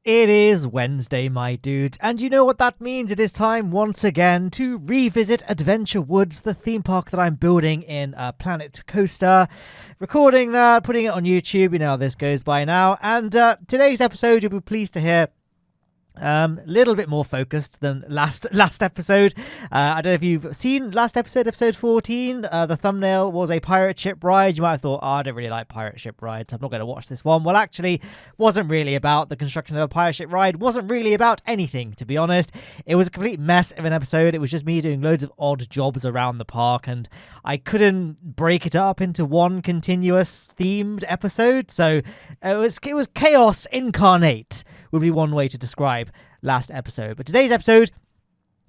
It is Wednesday, my dudes, and you know what that means. It is time once again to revisit Adventure Woods, the theme park that I'm building in Planet Coaster. Recording that, putting it on YouTube, you know how this goes by now. And today's episode, you'll be pleased to hear, a little bit more focused than last episode. I don't know if you've seen last episode 14. The thumbnail was a pirate ship ride. You might have thought, I don't really like pirate ship rides, I'm not going to watch this one. Well, actually, wasn't really about the construction of a pirate ship ride. Wasn't really about anything, to be honest. It was a complete mess of an episode. It was just me doing loads of odd jobs around the park, and I couldn't break it up into one continuous themed episode. So it was chaos incarnate, would be one way to describe last episode. But today's episode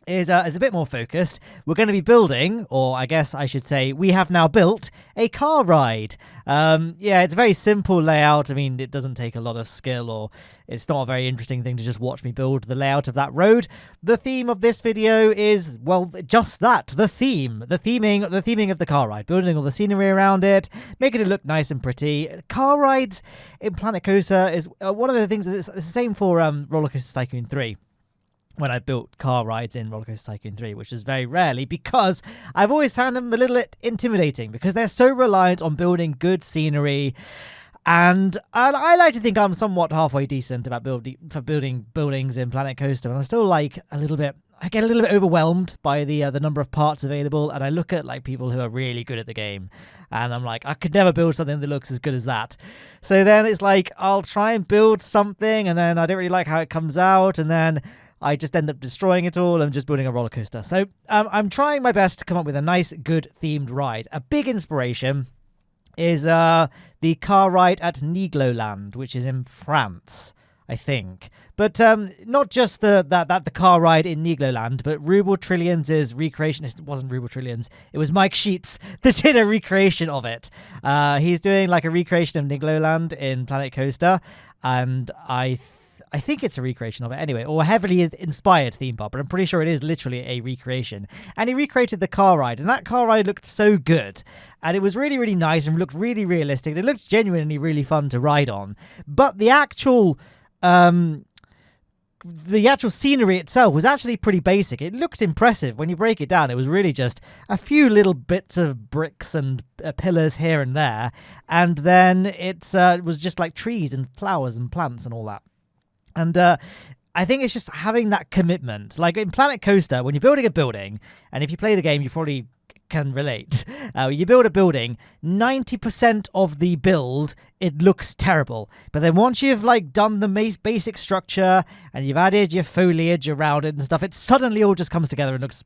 is a bit more focused. We're going to be building, or I guess I should say we have now built, a car ride. It's a very simple layout. I mean, it doesn't take a lot of skill, or it's not a very interesting thing to just watch me build the layout of that road. The theme of this video is, well, just that, the theming of the car ride, building all the scenery around it, making it look nice and pretty. Car rides in Planet Coaster is one of the things, it's the same for Roller Coaster Tycoon 3. When I built car rides in Roller Coaster Tycoon 3, which is very rarely, because I've always found them a little bit intimidating, because they're so reliant on building good scenery, and I like to think I'm somewhat halfway decent about building buildings in Planet Coaster, and I'm still I get a little bit overwhelmed by the number of parts available, and I look at people who are really good at the game, and I'm like, I could never build something that looks as good as that. So then it's I'll try and build something, and then I don't really like how it comes out, and then I just end up destroying it all and just building a roller coaster. So I'm trying my best to come up with a nice, good themed ride. A big inspiration is the car ride at Nigloland, which is in France, I think. But not just the car ride in Nigloland, but Ruble Trillions' recreation. It wasn't Ruble Trillions. It was Mike Sheets that did a recreation of it. He's doing a recreation of Nigloland in Planet Coaster, and I think it's a recreation of it anyway, or a heavily inspired theme park, but I'm pretty sure it is literally a recreation. And he recreated the car ride, and that car ride looked so good. And it was really, really nice and looked really realistic. And it looked genuinely really fun to ride on. But the actual scenery itself was actually pretty basic. It looked impressive. When you break it down, it was really just a few little bits of bricks and pillars here and there. And then it was just trees and flowers and plants and all that. And I think it's just having that commitment. In Planet Coaster, when you're building a building, and if you play the game, you probably can relate. You build a building, 90% of the build, it looks terrible. But then once you've done the basic structure and you've added your foliage around it and stuff, it suddenly all just comes together and looks,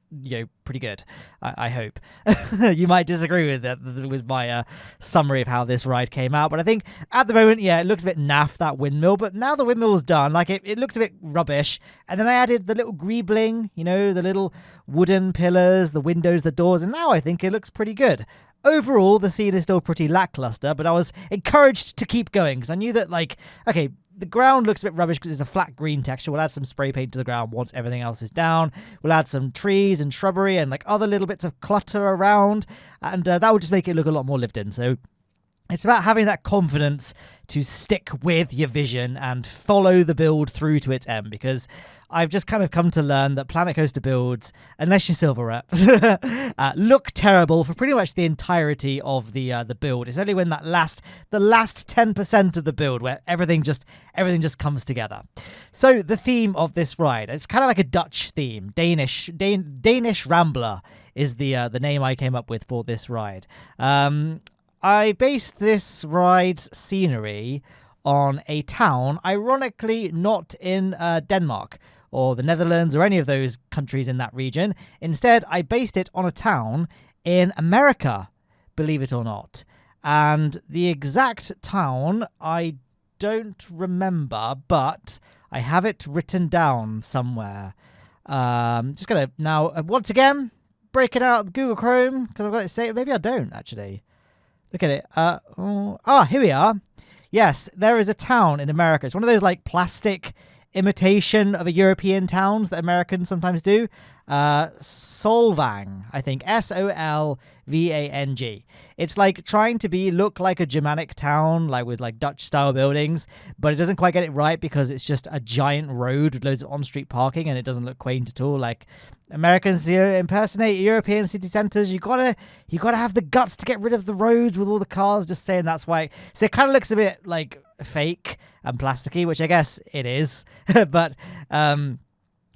pretty good. I hope. You might disagree with my summary of how this ride came out, but I think at the moment, it looks a bit naff, that windmill. But now the windmill's done, it looked a bit rubbish. And then I added the little greebling, the little wooden pillars, the windows, the doors, and now I think it looks pretty good. Overall, the scene is still pretty lackluster, but I was encouraged to keep going because I knew that, okay, the ground looks a bit rubbish because it's a flat green texture. We'll add some spray paint to the ground once everything else is down. We'll add some trees and shrubbery and other little bits of clutter around, and that will just make it look a lot more lived in. So it's about having that confidence to stick with your vision and follow the build through to its end, because I've just kind of come to learn that Planet Coaster builds, unless you're silver rep, look terrible for pretty much the entirety of the build. It's only when the last 10% of the build where everything just comes together. So the theme of this ride, it's kind of like a Dutch theme. Danish Rambler is the name I came up with for this ride. I based this ride's scenery on a town, ironically not in Denmark or the Netherlands or any of those countries in that region. Instead, I based it on a town in America, believe it or not. And the exact town, I don't remember, but I have it written down somewhere. Just going to now, once again, break it out of Google Chrome, because I've got it saved. Maybe I don't, actually. Look at it. Here we are. Yes, there is a town in America. It's one of those plastic imitation of a European towns that Americans sometimes do. Solvang, I think, Solvang. It's like trying to look like a Germanic town, like with like Dutch style buildings, but it doesn't quite get it right because it's just a giant road with loads of on-street parking, and it doesn't look quaint at all. Like Americans, impersonate European city centers. You gotta have the guts to get rid of the roads with all the cars. Just saying, that's why. So it kind of looks a bit like fake and plasticky, which I guess it is, but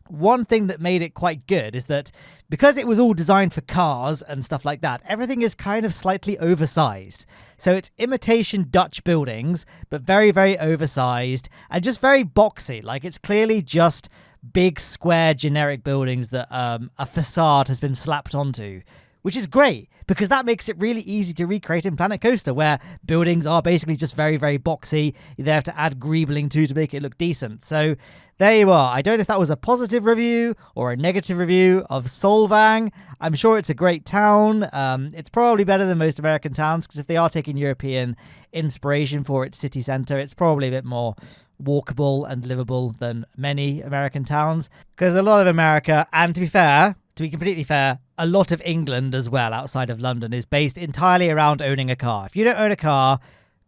one thing that made it quite good is that because it was all designed for cars and stuff like that, everything is kind of slightly oversized. So it's imitation Dutch buildings, but very, very oversized and just very boxy. Like it's clearly just big, square, generic buildings that a facade has been slapped onto, which is great because that makes it really easy to recreate in Planet Coaster, where buildings are basically just very, very boxy. You have to add greebling to make it look decent. So there you are. I don't know if that was a positive review or a negative review of Solvang. I'm sure it's a great town. It's probably better than most American towns, because if they are taking European inspiration for its city centre, it's probably a bit more walkable and livable than many American towns. Because a lot of America, and to be completely fair, a lot of England as well, outside of London, is based entirely around owning a car. If you don't own a car,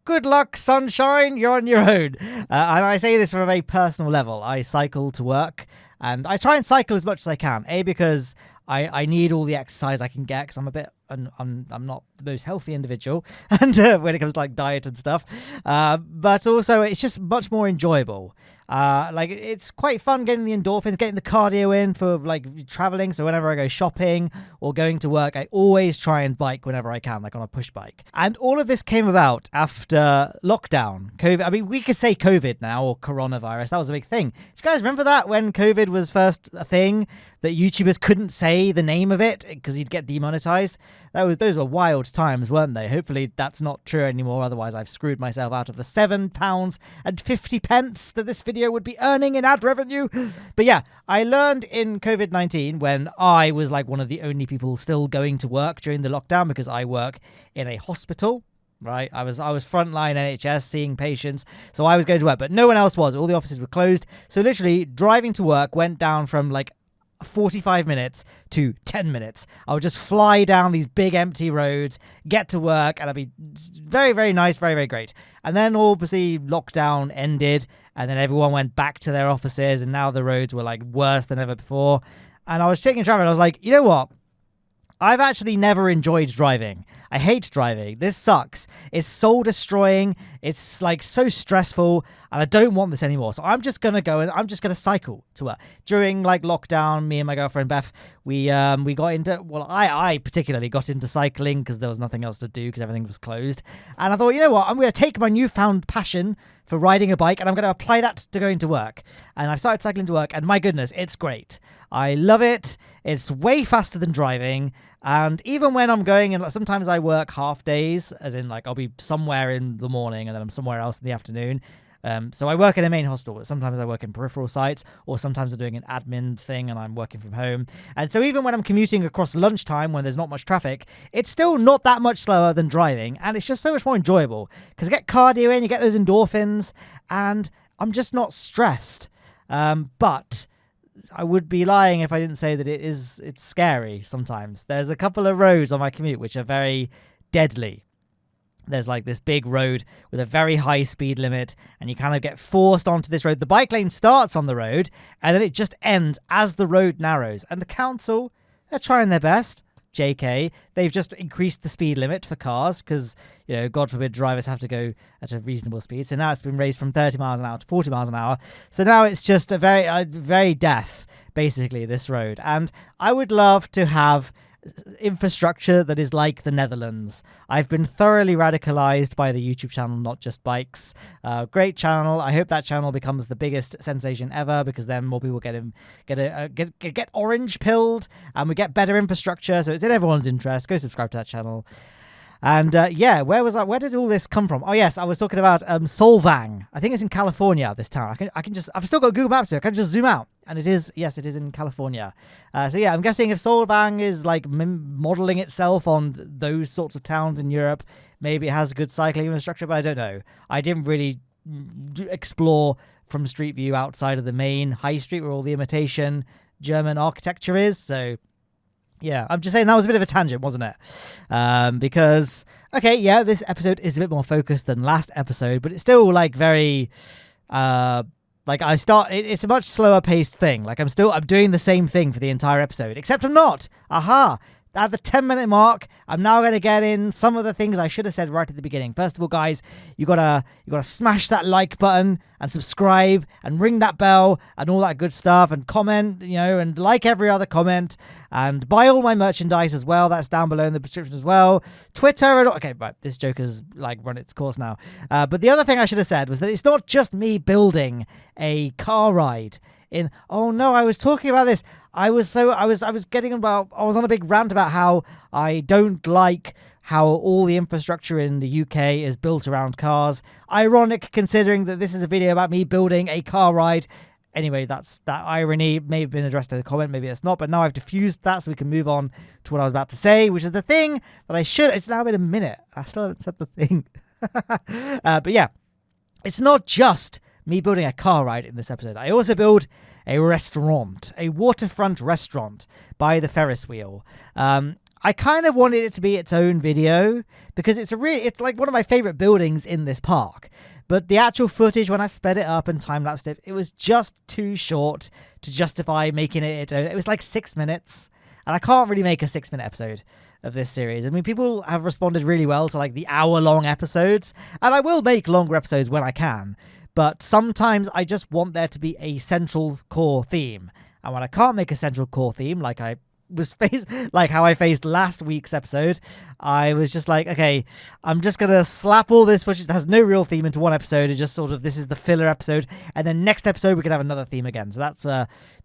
good luck, sunshine, you're on your own. And I say this from a very personal level. I cycle to work, and I try and cycle as much as I can. Because I need all the exercise I can get, because I'm a bit, I'm not the most healthy individual, and when it comes to like diet and stuff. But also it's just much more enjoyable. Like it's quite fun getting the endorphins, getting the cardio in for like traveling. So whenever I go shopping or going to work, I always try and bike whenever I can, like on a push bike. And all of this came about after lockdown, COVID. I mean, we could say COVID now, or coronavirus. That was a big thing. Do you guys remember that when COVID was first a thing, that YouTubers couldn't say the name of it because you'd get demonetized? Those were wild times, weren't they? Hopefully that's not true anymore. Otherwise, I've screwed myself out of the £7.50 that this video would be earning in ad revenue. But yeah, I learned in COVID-19, when I was like one of the only people still going to work during the lockdown, because I work in a hospital. Right, I was frontline NHS seeing patients, so I was going to work, but no one else was. All the offices were closed, so literally driving to work went down from like 45 minutes to 10 minutes. I would just fly down these big empty roads, get to work, and I'd be very, very nice, very, very great. And then obviously lockdown ended, and then everyone went back to their offices, and now the roads were like worse than ever before. And I was sitting in traffic, and I was like, you know what? I've actually never enjoyed driving. I hate driving. This sucks. It's soul destroying. It's like so stressful, and I don't want this anymore. So I'm just gonna go and I'm just gonna cycle to work. During like lockdown, me and my girlfriend Beth, we got into, well, I particularly got into cycling because there was nothing else to do because everything was closed. And I thought, you know what? I'm gonna take my newfound passion for riding a bike, and I'm going to apply that to going to work. And I've started cycling to work, and my goodness, it's great. I love it. It's way faster than driving. And even when I'm going, and sometimes I work half days, as in like I'll be somewhere in the morning and then I'm somewhere else in the afternoon. So I work in a main hospital, but sometimes I work in peripheral sites, or sometimes I'm doing an admin thing and I'm working from home. And so even when I'm commuting across lunchtime when there's not much traffic, it's still not that much slower than driving. And it's just so much more enjoyable because you get cardio in, you get those endorphins, and I'm just not stressed. But I would be lying if I didn't say that it's scary sometimes. There's a couple of roads on my commute which are very deadly. There's like this big road with a very high speed limit, and you kind of get forced onto this road. The bike lane starts on the road, and then it just ends as the road narrows. And the council, they're trying their best. JK, they've just increased the speed limit for cars because, you know, God forbid drivers have to go at a reasonable speed. So now it's been raised from 30 miles an hour to 40 miles an hour. So now it's just a very death, basically, this road. And I would love to have infrastructure that is like the Netherlands. I've been thoroughly radicalized by the YouTube channel Not Just Bikes. Great channel. I hope that channel becomes the biggest sensation ever, because then more people get orange pilled, and we get better infrastructure. So it's in everyone's interest. Go subscribe to that channel. And yeah, where was I? Where did all this come from? Oh yes, I was talking about Solvang. I think it's in California, this town. I've still got Google Maps here. I can just zoom out, and it is in California. So yeah, I'm guessing if Solvang is like modeling itself on those sorts of towns in Europe, maybe it has good cycling infrastructure, but I don't know. I didn't really explore from Street View outside of the main high street where all the imitation German architecture is. So yeah, I'm just saying that was a bit of a tangent, wasn't it? Because, okay, yeah, this episode is a bit more focused than last episode, but it's still like very, it's a much slower paced thing. Like I'm doing the same thing for the entire episode, except I'm not. Aha! At the 10-minute mark, I'm now going to get in some of the things I should have said right at the beginning. First of all, guys, you gotta smash that like button and subscribe and ring that bell and all that good stuff and comment, and like every other comment and buy all my merchandise as well. That's down below in the description as well. Twitter and okay, right, this joke has like run its course now. But the other thing I should have said was that it's not just me building a car ride. Oh no, I was talking about this. I was on a big rant about how I don't like how all the infrastructure in the UK is built around cars. Ironic considering that this is a video about me building a car ride. Anyway, that irony may have been addressed in a comment, maybe it's not, but now I've diffused that so we can move on to what I was about to say, which is the thing that it's now been a minute. I still haven't said the thing. But yeah, it's not just me building a car ride in this episode. I also build a restaurant, a waterfront restaurant by the Ferris wheel. I kind of wanted it to be its own video because it's like one of my favorite buildings in this park. But the actual footage, when I sped it up and time-lapsed it, it was just too short to justify making it its own. It was like 6 minutes, and I can't really make a 6-minute episode of this series. I mean, people have responded really well to like the hour-long episodes, and I will make longer episodes when I can. But sometimes I just want there to be a central core theme. And when I can't make a central core theme, like how I faced last week's episode, I was just like, okay, I'm just going to slap all this footage that has no real theme into one episode and just sort of, this is the filler episode. And then next episode, we can have another theme again. So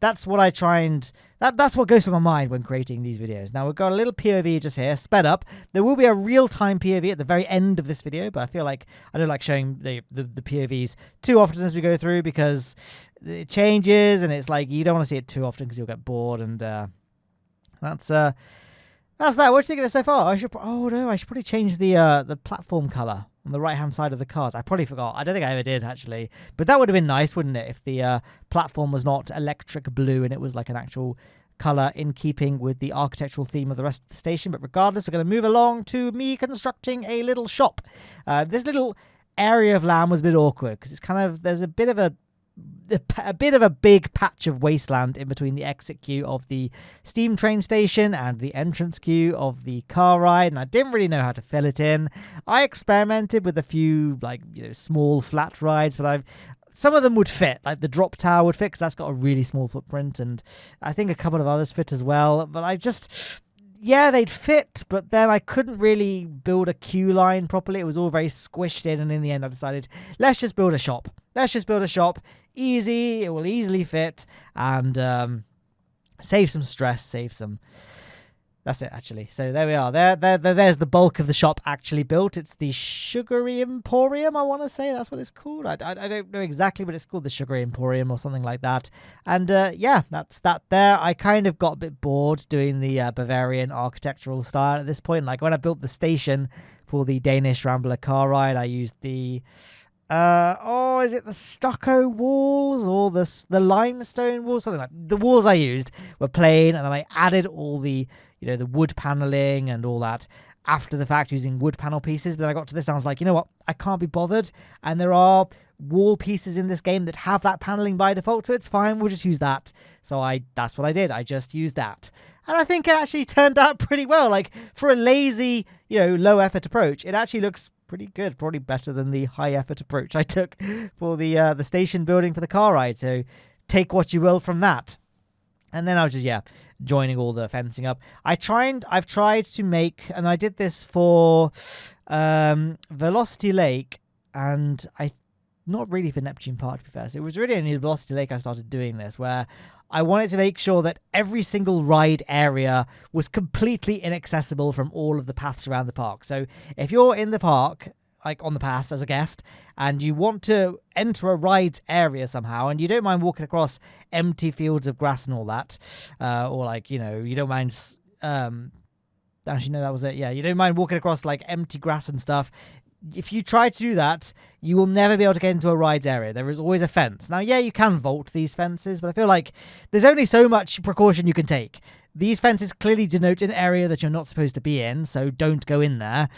that's what I try and, that's what goes through my mind when creating these videos. Now we've got a little POV just here, sped up. There will be a real-time POV at the very end of this video, but I feel like I don't like showing the POVs too often as we go through because it changes and it's like, you don't want to see it too often because you'll get bored and, that's that. What do you think of it so far? I should probably change the platform color on the right-hand side of the cars. I probably forgot. I don't think I ever did, actually. But that would have been nice, wouldn't it, if the platform was not electric blue and it was like an actual color in keeping with the architectural theme of the rest of the station. But regardless, we're going to move along to me constructing a little shop. This little area of land was a bit awkward because it's kind of, there's a bit of a big patch of wasteland in between the exit queue of the steam train station and the entrance queue of the car ride, and I didn't really know how to fill it in. I experimented with a few small flat rides, but some of them would fit, like the drop tower would fit because that's got a really small footprint, and I think a couple of others fit as well, but they'd fit, but then I couldn't really build a queue line properly. It was all very squished in, and in the end I decided, let's just build a shop. Easy, it will easily fit, and save some stress, That's it, actually. So there we are. There's the bulk of the shop actually built. It's the Sugary Emporium, I want to say. That's what it's called. I don't know exactly, but it's called the Sugary Emporium or something like that. And that's that there. I kind of got a bit bored doing the Bavarian architectural style at this point. Like when I built the station for the Danish Rambler car ride, I used the... is it the stucco walls or the limestone walls? Something like the walls I used were plain, and then I added all the the wood paneling and all that after the fact using wood panel pieces. But then I got to this and I was like, you know what? I can't be bothered. And there are wall pieces in this game that have that paneling by default, so it's fine. We'll just use that. So that's what I did. I just used that. And I think it actually turned out pretty well. Like for a lazy, low effort approach, it actually looks pretty good. Probably better than the high effort approach I took for the station building for the car ride. So take what you will from that. And then I was just, joining all the fencing up. I've tried to make, and I did this for Velocity Lake, and not really for Neptune Park, to be fair. So it was really only Velocity Lake I started doing this, where I wanted to make sure that every single ride area was completely inaccessible from all of the paths around the park. So if you're in the park, like on the paths as a guest, and you want to enter a rides area somehow, and you don't mind walking across empty fields of grass and all that, or you don't mind... actually, no, that was it. Yeah, you don't mind walking across like empty grass and stuff. if you try to do that, you will never be able to get into a rides area. There is always a fence. Now, yeah, you can vault these fences, but I feel like there's only so much precaution you can take. These fences clearly denote an area that you're not supposed to be in, so don't go in there.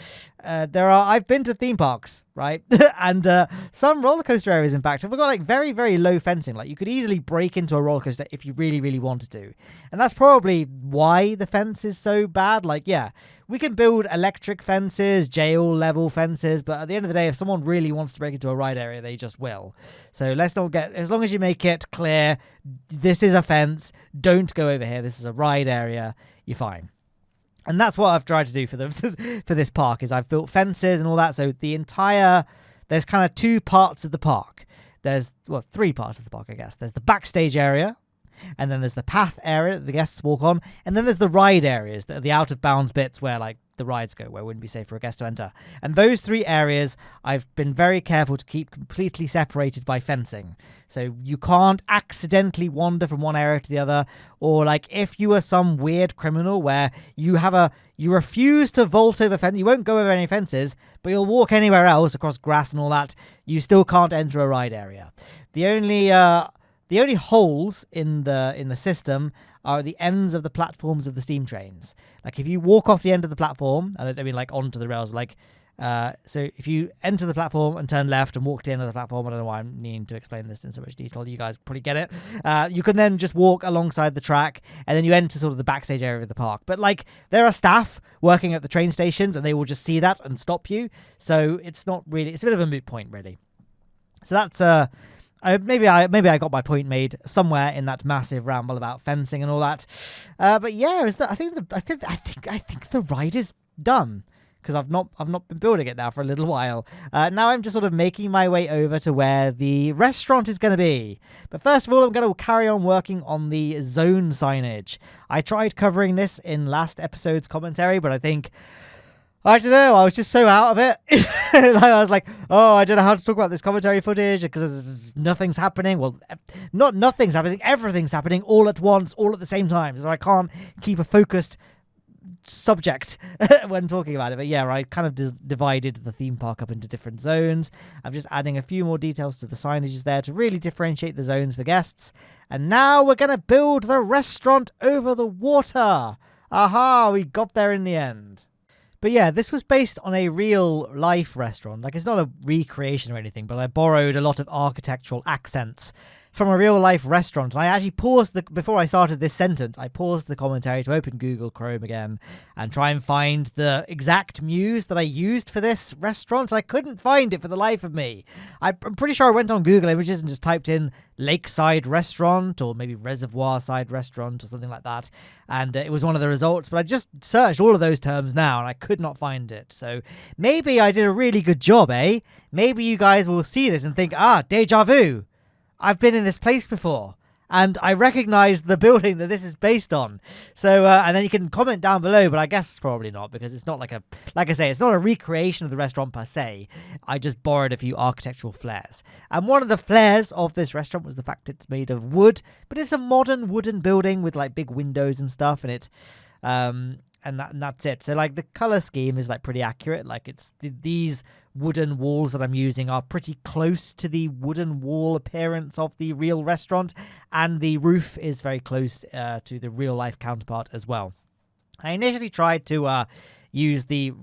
I've been to theme parks, right? And some roller coaster areas, in fact, have got like very, very low fencing. Like you could easily break into a roller coaster if you really, really wanted to. And that's probably why the fence is so bad. Like, yeah, we can build electric fences, jail level fences, but at the end of the day, if someone really wants to break into a ride area, they just will. So let's not get, as long as you make it clear, this is a fence, don't go over here, this is a ride area, you're fine. And that's what I've tried to do for this park, is I've built fences and all that. So there's kind of two parts of the park. There's, three parts of the park, I guess. There's the backstage area, and then there's the path area that the guests walk on, and then there's the ride areas, that are the out of bounds bits where like the rides go, where it wouldn't be safe for a guest to enter. And those three areas I've been very careful to keep completely separated by fencing. So you can't accidentally wander from one area to the other, or like if you are some weird criminal where you refuse to vault over fence, you won't go over any fences, but you'll walk anywhere else across grass and all that, you still can't enter a ride area. The only holes in the system are the ends of the platforms of the steam trains. Like if you walk off the end of the platform, and I mean like onto the rails, like so if you enter the platform and turn left and walk to the end of the platform, I don't know why I'm needing to explain this in so much detail, you guys probably get it. You can then just walk alongside the track, and then you enter sort of the backstage area of the park. But like there are staff working at the train stations, and they will just see that and stop you. So it's not really, it's a bit of a moot point really. So that's maybe I got my point made somewhere in that massive ramble about fencing and all that. But yeah, I think the ride is done, because I've not been building it now for a little while. Now I'm just sort of making my way over to where the restaurant is going to be. But first of all, I'm going to carry on working on the zone signage. I tried covering this in last episode's commentary, but I don't know, I was just so out of it. I was like, I don't know how to talk about this commentary footage because nothing's happening. Well, not nothing's happening, everything's happening all at once, all at the same time. So I can't keep a focused subject when talking about it. But yeah, I kind of divided the theme park up into different zones. I'm just adding a few more details to the signages there to really differentiate the zones for guests. And now we're going to build the restaurant over the water. Aha, we got there in the end. But yeah, this was based on a real life restaurant. Like, it's not a recreation or anything, but I borrowed a lot of architectural accents from a real life restaurant. And I actually before I started this sentence, I paused the commentary to open Google Chrome again and try and find the exact muse that I used for this restaurant. I couldn't find it for the life of me. I'm pretty sure I went on Google Images and just typed in lakeside restaurant, or maybe reservoir side restaurant, or something like that, and it was one of the results. But I just searched all of those terms now and I could not find it. So maybe I did a really good job, eh? Maybe you guys will see this and think, deja vu, I've been in this place before and I recognize the building that this is based on. So and then you can comment down below, but I guess probably not, because it's not like I say, it's not a recreation of the restaurant per se. I just borrowed a few architectural flares, and one of the flares of this restaurant was the fact it's made of wood, but it's a modern wooden building with like big windows and stuff, and it and that's it. So like the color scheme is like pretty accurate. Like it's these wooden walls that I'm using are pretty close to the wooden wall appearance of the real restaurant, and the roof is very close to the real life counterpart as well. I initially tried to use the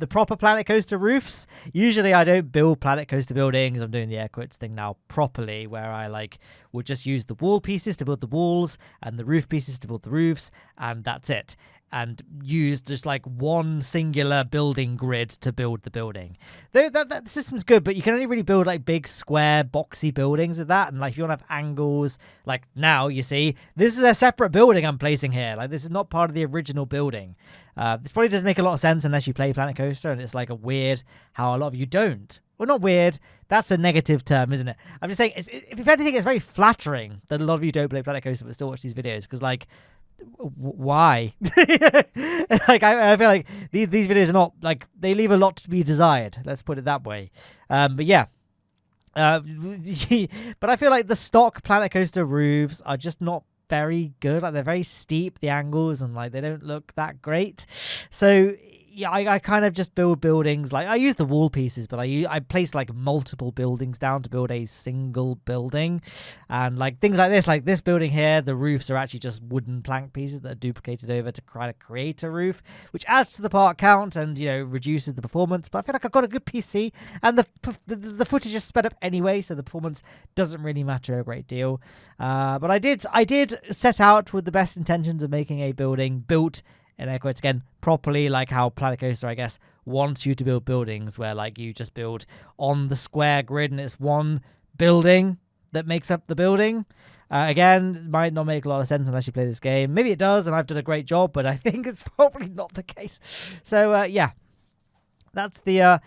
proper Planet Coaster roofs. Usually I don't build Planet Coaster buildings. I'm doing the air quotes thing now properly, where I would just use the wall pieces to build the walls and the roof pieces to build the roofs, and that's it. And use just like one singular building grid to build the building. That system's good, but you can only really build like big square boxy buildings with that. And like if you want to have angles, like now you see this is a separate building I'm placing here. Like this is not part of the original building. This probably doesn't make a lot of sense unless you play Planet Coaster, and it's like a weird how a lot of you don't. Well, not weird. That's a negative term, isn't it? I'm just saying, if anything, it's very flattering that a lot of you don't play Planet Coaster but still watch these videos, because like, why? Like I feel like these videos are not like, they leave a lot to be desired, let's put it that way. But yeah, but I feel like the stock Planet Coaster roofs are just not very good. Like they're very steep, the angles, and like they don't look that great. So yeah, I kind of just build buildings. Like, I use the wall pieces, but I place like multiple buildings down to build a single building. And like things like this building here, the roofs are actually just wooden plank pieces that are duplicated over to try to create a roof, which adds to the part count and, you know, reduces the performance. But I feel like I've got a good PC, and the footage is sped up anyway, so the performance doesn't really matter a great deal. But I did set out with the best intentions of making a building built, in air quotes again, properly, like how Planet Coaster, I guess, wants you to build buildings, where like you just build on the square grid and it's one building that makes up the building. Again, might not make a lot of sense unless you play this game. Maybe it does, and I've done a great job, but I think it's probably not the case. So yeah, that's the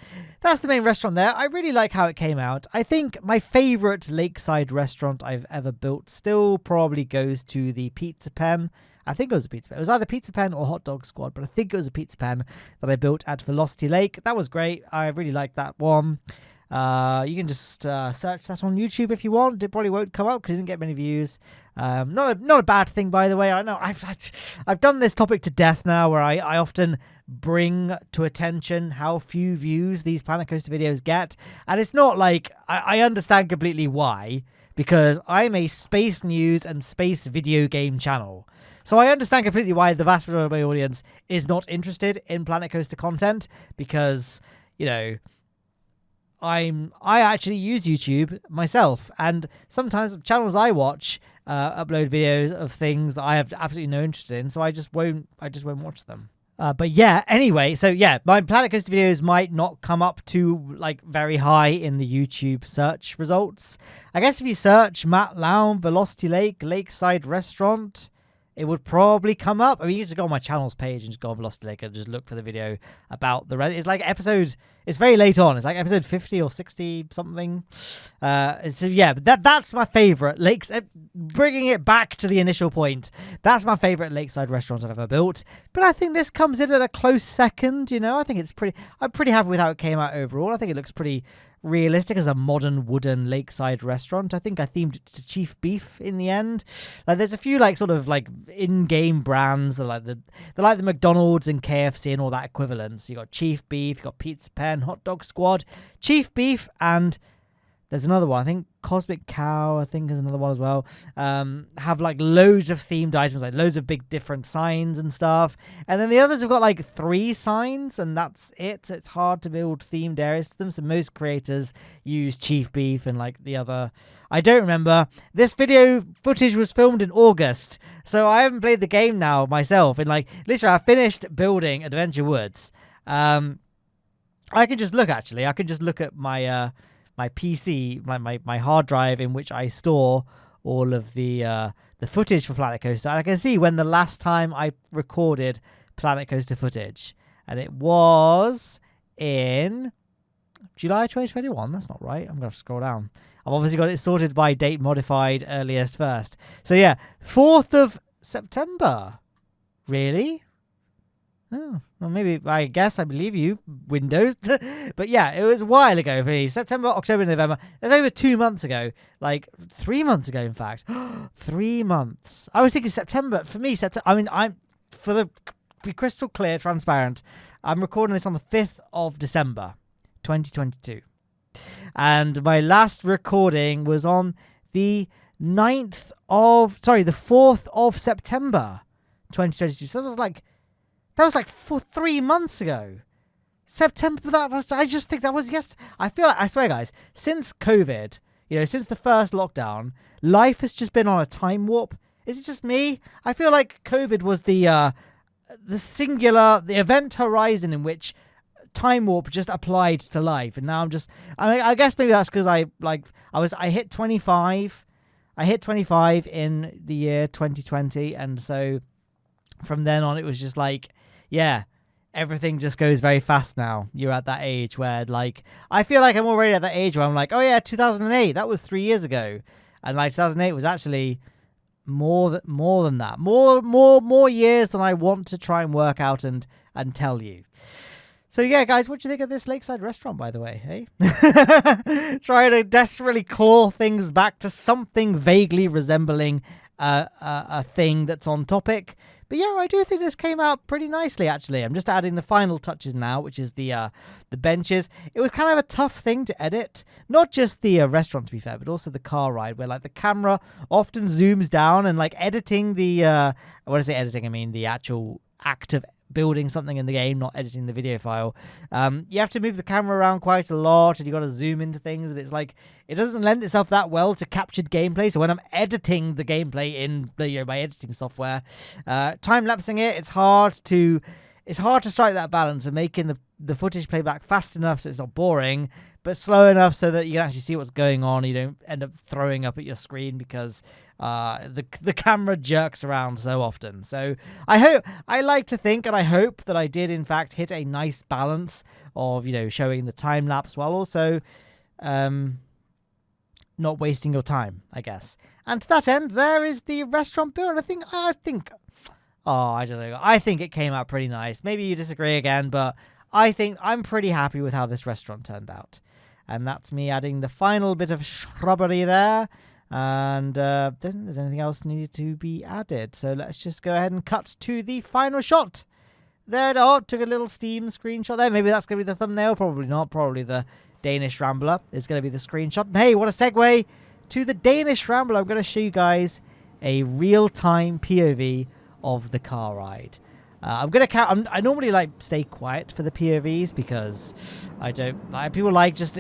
main restaurant there. I really like how it came out. I think my favorite lakeside restaurant I've ever built still probably goes to the Pizza Pen. I think it was a Pizza Pen. It was either Pizza Pen or Hot Dog Squad, but I think it was a Pizza Pen that I built at Velocity Lake. That was great. I really liked that one. You can just search that on YouTube if you want. It probably won't come up because it didn't get many views. Not a bad thing, by the way. I know I've done this topic to death now, where I often bring to attention how few views these Planet Coaster videos get, and it's not like I understand completely why, because I'm a space news and space video game channel. So I understand completely why the vast majority of my audience is not interested in Planet Coaster content, because, you know, I actually use YouTube myself, and sometimes channels I watch upload videos of things that I have absolutely no interest in, so I just won't watch them. But yeah, anyway, so yeah, my Planet Coaster videos might not come up to like very high in the YouTube search results. I guess if you search Matt Lowne, Velocity Lake, Lakeside Restaurant, it would probably come up. I mean, you just go on my channel's page and just go on Velocity Lake and just look for the video about it's like it's very late on. It's like episode 50 or 60 something. So yeah, that's my favorite bringing it back to the initial point. That's my favorite lakeside restaurant I've ever built. But I think this comes in at a close second. You know, I think I'm pretty happy with how it came out overall. I think it looks pretty realistic as a modern wooden lakeside restaurant. I think I themed it to Chief Beef in the end. Like, there's a few like sort of like in-game brands that like the McDonald's and KFC and all that equivalents. You got Chief Beef, you got Pizza Pen, Hot Dog Squad, Chief Beef, and there's another one. I think Cosmic Cow, I think, is another one as well. Have like loads of themed items, like loads of big different signs and stuff. And then the others have got like 3 signs, and that's it. It's hard to build themed areas to them. So most creators use Chief Beef and like the other. I don't remember. This video footage was filmed in August, so I haven't played the game now myself. And like literally, I finished building Adventure Woods. I can just look actually. I can just look at my my PC, my hard drive in which I store all of the footage for Planet Coaster. And I can see when the last time I recorded Planet Coaster footage. And it was in July 2021. That's not right. I'm going to have to scroll down. I've obviously got it sorted by date modified earliest first. So yeah, 4th of September. Really? Oh, well, maybe, I guess I believe you, Windows. But yeah, it was a while ago for me. September, October, November. That's over 2 months ago. Like 3 months ago, in fact. 3 months. I was thinking September. For me, September. I mean, be crystal clear, transparent, I'm recording this on the 5th of December, 2022. And my last recording was on the 4th of September, 2022. So that was like 3 months ago. September, I just think that was yesterday. I swear, guys, since COVID, since the first lockdown, life has just been on a time warp. Is it just me? I feel like COVID was the event horizon in which time warp just applied to life. And now I guess maybe that's because I hit 25. I hit 25 in the year 2020. And so from then on, it was just like, yeah, everything just goes very fast now. You're at that age where, like, I feel like I'm already at that age where I'm like, oh yeah, 2008, that was 3 years ago. And like 2008 was actually more than that. More years than I want to try and work out and tell you. So yeah, guys, what do you think of this lakeside restaurant, by the way, hey? Trying to desperately claw things back to something vaguely resembling a thing that's on topic. But yeah, I do think this came out pretty nicely, actually. I'm just adding the final touches now, which is the benches. It was kind of a tough thing to edit. Not just the restaurant, to be fair, but also the car ride, where like the camera often zooms down, and like editing the... when I say editing, I mean the actual act of building something in the game, not editing the video file. You have to move the camera around quite a lot, and you got to zoom into things, and it's like it doesn't lend itself that well to captured gameplay. So when I'm editing the gameplay in my editing software, time lapsing it, it's hard to strike that balance of making the footage play back fast enough so it's not boring, but slow enough so that you can actually see what's going on. You don't end up throwing up at your screen because the camera jerks around so often. So I like to think, and I hope that I did in fact hit a nice balance of showing the time lapse while also not wasting your time, I guess. And to that end, there is the restaurant build. I think I don't know. I think it came out pretty nice. Maybe you disagree again, but I think I'm pretty happy with how this restaurant turned out. And that's me adding the final bit of shrubbery there. And don't think there's anything else needed to be added. So let's just go ahead and cut to the final shot. There it is. Took a little Steam screenshot there. Maybe that's going to be the thumbnail. Probably not. Probably the Danish Rambler is going to be the screenshot. And hey, what a segue to the Danish Rambler. I'm going to show you guys a real-time POV of the car ride. I'm gonna I normally stay quiet for the POVs because I don't like people just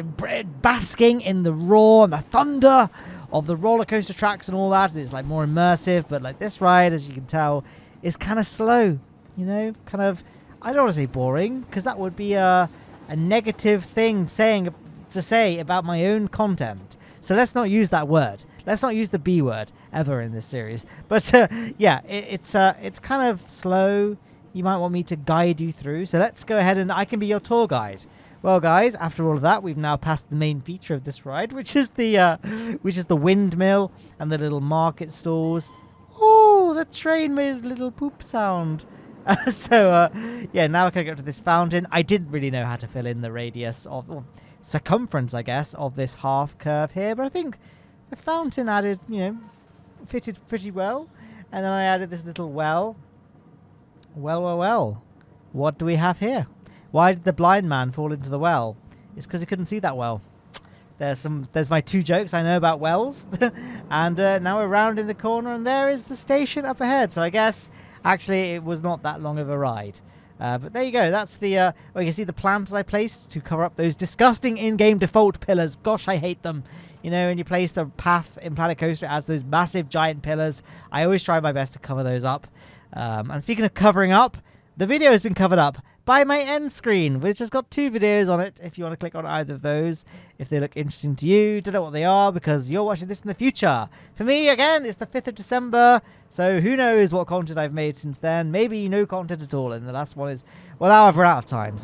basking in the roar and the thunder of the roller coaster tracks and all that. It's more immersive, but this ride, as you can tell, is kind of slow. Kind of. I don't want to say boring because that would be a negative thing to say about my own content. So let's not use that word. Let's not use the B word ever in this series. But yeah, it's kind of slow. You might want me to guide you through. So let's go ahead and I can be your tour guide. Well, guys, after all of that, we've now passed the main feature of this ride, which is the windmill and the little market stalls. Oh, the train made a little poop sound. Yeah, now I can go to this fountain. I didn't really know how to fill in the radius of circumference, I guess, of this half curve here, but I think the fountain added, fitted pretty well. And then I added this little well. Well. What do we have here? Why did the blind man fall into the well? It's because he couldn't see that well. There's my 2 jokes I know about wells. And now we're round in the corner, and there is the station up ahead. So I guess, actually, it was not that long of a ride. But there you go. That's the... you can see the plants I placed to cover up those disgusting in-game default pillars. Gosh, I hate them. When you place the path in Planet Coaster, it adds those massive giant pillars. I always try my best to cover those up. And speaking of covering up, the video has been covered up by my end screen, which has got 2 videos on it if you want to click on either of those, if they look interesting to you. Don't know what they are because you're watching this in the future. For me, again, it's the 5th of December, so who knows what content I've made since then. Maybe no content at all, and the last one is, well, now I've run out of time.